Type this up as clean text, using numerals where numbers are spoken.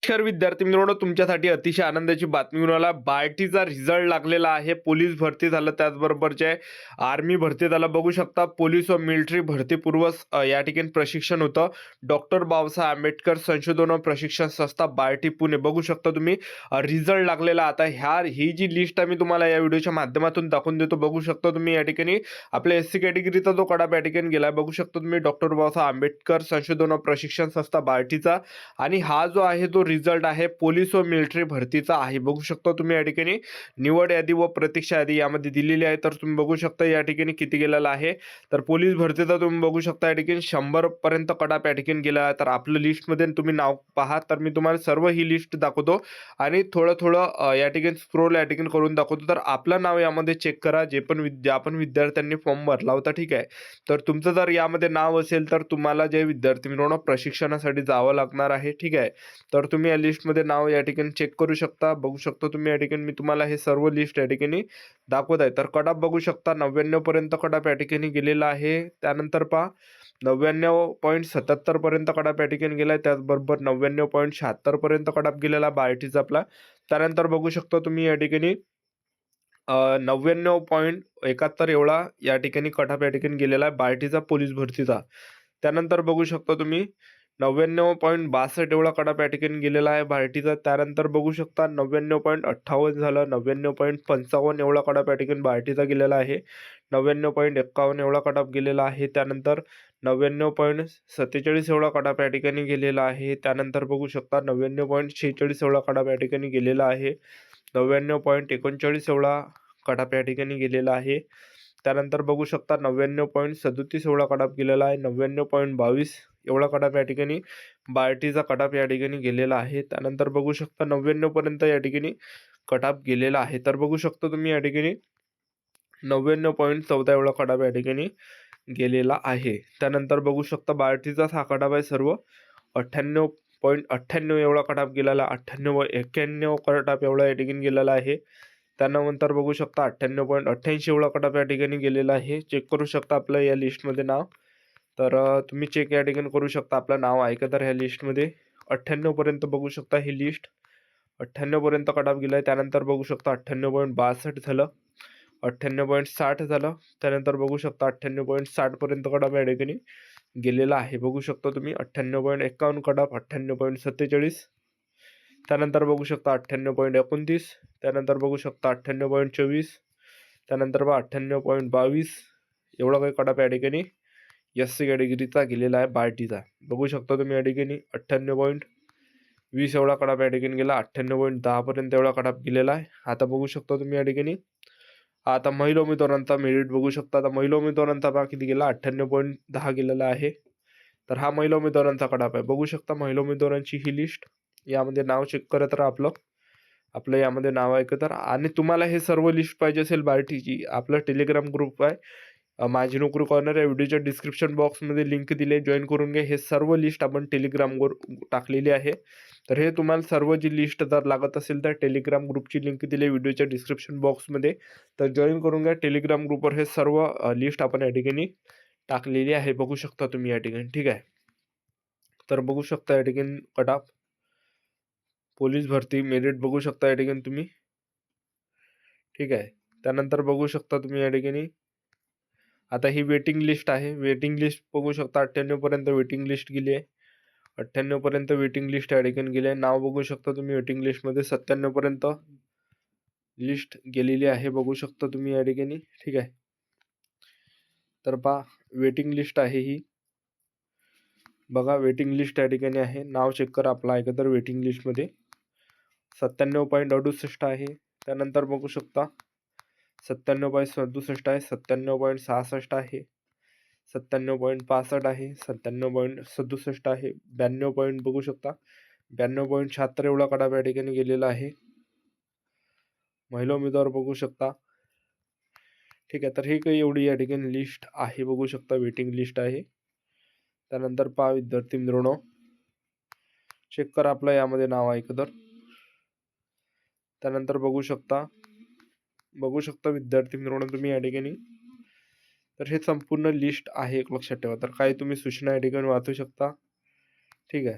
नमस्कार विद्यार्थी मित्रांनो, तुमच्यासाठी अतिशय आनंदाची बातमी घेऊन आला. बार्टीचा रिझल्ट लागलेला आहे. पोलीस भरती झालं, त्याचबरोबर जे आर्मी भरती झालं. बघू शकता पोलीस व मिलिटरी भरतीपूर्व या ठिकाणी प्रशिक्षण होतं. डॉक्टर बाबासाहेब आंबेडकर संशोधन व प्रशिक्षण संस्था बार्टी पुणे. बघू शकता तुम्ही रिझल्ट लागलेला. आता ही जी लिस्ट आहे मी तुम्हाला या व्हिडिओच्या माध्यमातून दाखवून देतो. बघू शकता तुम्ही या ठिकाणी आपल्या एससी कॅटेगरीचा जो कडाप या ठिकाणी गेला. बघू शकता तुम्ही डॉक्टर बाबासाहेब आंबेडकर संशोधन व प्रशिक्षण संस्था बार्टीचा, आणि हा जो आहे तो रिझल्ट आहे पोलीस व मिलिटरी भरतीचा आहे. बघू शकता तुम्ही या ठिकाणी निवड यादी व प्रतीक्षा यादी यामध्ये दिलेली आहे. तर तुम्ही बघू शकता या ठिकाणी किती गेलेला आहे. तर पोलीस भरतीचा तुम्ही बघू शकता या ठिकाणी 100 पर्यंत कडाप या ठिकाणी गेला आहे. तर आपलं लिस्टमध्ये तुम्ही नाव पहा. तर मी तुम्हाला सर्व ही लिस्ट दाखवतो आणि थोडं या ठिकाणी स्क्रोल या ठिकाणी करून दाखवतो. तर आपलं नाव यामध्ये चेक करा, ज्या पण विद्यार्थ्यांनी फॉर्म भरला होता. ठीक आहे. तर तुमचं जर यामध्ये नाव असेल तर तुम्हाला जे विद्यार्थी मित्रांनो प्रशिक्षणासाठी जावं लागणार आहे. ठीक आहे. तर तुम्ही या लिस्टमध्ये नाव या ठिकाणी चेक करू शकता. बघू शकता तुम्ही या ठिकाणी मी तुम्हाला हे सर्व लिस्ट या ठिकाणी दाखवत आहे. तर कडाप बघू शकता 99 पर्यंत कडाप या ठिकाणी गेलेला आहे. त्यानंतर पहा 99.77 पर्यंत कडाप या ठिकाणी गेला आहे. त्याचबरोबर 99.76 पर्यंत कडाप गेलेला बार्टीचा आपला. त्यानंतर बघू शकता तुम्ही या ठिकाणी 99.71 एवढा या ठिकाणी कडाप या ठिकाणी गेलेला आहे बार्टीचा पोलीस भरतीचा. त्यानंतर बघू शकता तुम्ही 99.62 एवढा कडाप या ठिकाणी गेलेला आहे बार्टीचा. त्यानंतर बघू शकता 99.58 झालं. 99.55 एवढा कडाप या ठिकाणी बार्टीचा गेलेला आहे. 99.51 एवढा कडाप गेलेला आहे. त्यानंतर 99.47 एवढा कडाप या ठिकाणी गेलेला आहे. त्यानंतर बघू शकता 99.46 एवढा कडाप या ठिकाणी गेलेला आहे. 99.39 एवढा कडाप या ठिकाणी गेलेला आहे. त्यानंतर बघू शकता 99.37 एवढा कडाप गेलेला आहे. 99.22 एवढा कडाप या ठिकाणी बार्टीचा कडाप या ठिकाणी गेलेला आहे. त्यानंतर बघू शकता 99 पर्यंत या ठिकाणी कडाप गेलेला आहे. तर बघू शकता तुम्ही या ठिकाणी 99.14 एवढा कडाप या ठिकाणी गेलेला आहे. त्यानंतर बघू शकता बार्टीचाच हा कडाप आहे सर्व. 98.98 एवढा कडाप गेलेला. 98.91 कडाप एवढा या ठिकाणी गेलेला आहे. त्यानंतर बघू शकता 98.88 एवढा कडाप या ठिकाणी गेलेला आहे. चेक करू शकता आपलं या लिस्टमध्ये नाव. तर तुम्ही चेक या ठिकाणी करू शकता आपलं नाव आहे का तर ह्या लिस्टमध्ये. 98 पर्यंत बघू शकता ही लिस्ट. 98 पर्यंत कडाप गेला आहे. त्यानंतर बघू शकता 98.62 झालं. 98.60 झालं. त्यानंतर बघू शकता 98.60 पर्यंत कडाप या ठिकाणी गेलेला आहे. बघू शकता तुम्ही 98.51 कडाप. 98.47. त्यानंतर बघू शकता 98.29. त्यानंतर बघू शकता 98.24. त्यानंतर 98.22 एवढा काही कडाप या ठिकाणी एससी कॅटेगरीचा गेलेला आहे बार्टीचा. बघू शकता तुम्ही या ठिकाणी 98.20 एवढा कडाप या ठिकाणी गेला. 98.10 पर्यंत एवढा कडाप गेलेला आहे. आता बघू शकता तुम्ही या ठिकाणी आता महिला उमेदवारांचा मेरिट बघू शकता. आता महिला उमेदवारांचा भाग किती गेला 98.10 गेलेला आहे. तर हा महिला उमेदवारांचा कडाप आहे. बघू शकता महिला उमेदवारांची ही लिस्ट. यामध्ये नाव चेक करत राहा आपलं यामध्ये नाव आहे का तर. आणि तुम्हाला हे सर्व लिस्ट पाहिजे असेल बार्टीची, आपला टेलिग्राम ग्रुप आहे माझी नोकरी कॉर्नर. या व्हिडिओच्या डिस्क्रिप्शन बॉक्समध्ये लिंक दिली, जॉईन करून घ्या. हे सर्व लिस्ट आपण टेलिग्रामवर टाकलेली आहे. तर हे तुम्हाला सर्व जी लिस्ट जर लागत असेल तर टेलिग्राम ग्रुपची लिंक दिली व्हिडिओच्या डिस्क्रिप्शन बॉक्समध्ये. तर जॉईन करून घ्या टेलिग्राम ग्रुपवर. हे सर्व लिस्ट आपण या ठिकाणी टाकलेली आहे. बघू शकता तुम्ही या ठिकाणी. ठीक आहे. तर बघू शकता या ठिकाणी कटाप पोलीस भरती मेरिट बघू शकता या ठिकाणी तुम्ही. ठीक आहे. त्यानंतर बघू शकता तुम्ही या ठिकाणी आता ही वेटिंग लिस्ट आहे. वेटिंग लिस्ट बघू शकता 98 पर्यंत वेटिंग लिस्ट गेली आहे. 98 पर्यंत वेटिंग लिस्ट या ठिकाणी गेली आहे. नाव बघू शकता तुम्ही वेटिंग लिस्टमध्ये 97 पर्यंत लिस्ट गेलेली आहे. बघू शकता तुम्ही या ठिकाणी. ठीक आहे. तर पहा वेटिंग लिस्ट आहे ही. बघा वेटिंग लिस्ट या ठिकाणी आहे. नाव चेक करा आपलं आहे का तर वेटिंग लिस्टमध्ये 97.68 आहे. त्यानंतर बघू शकता 97.67 आहे. 97.66 आहे. 97.65 आहे. 97.67 आहे. 92 पॉईंट बघू शकता 92.76 एवढा कडाप या ठिकाणी गेलेला आहे. महिला उमेदवार बघू शकता. ठीक आहे. तर ही काही एवढी या ठिकाणी लिस्ट आहे. बघू शकता वेटिंग लिस्ट आहे. त्यानंतर पहा विद्यार्थी मित्रांनो चेक करा आपलं यामध्ये नाव आहे का तर. त्यानंतर बघू शकता विद्यार्थी मित्रांनो तुम्ही या ठिकाणी. तर हे संपूर्ण लिस्ट आहे एक लक्षात ठेवा. तर काही तुम्ही सूचना या ठिकाणी वाचू शकता. ठीक आहे.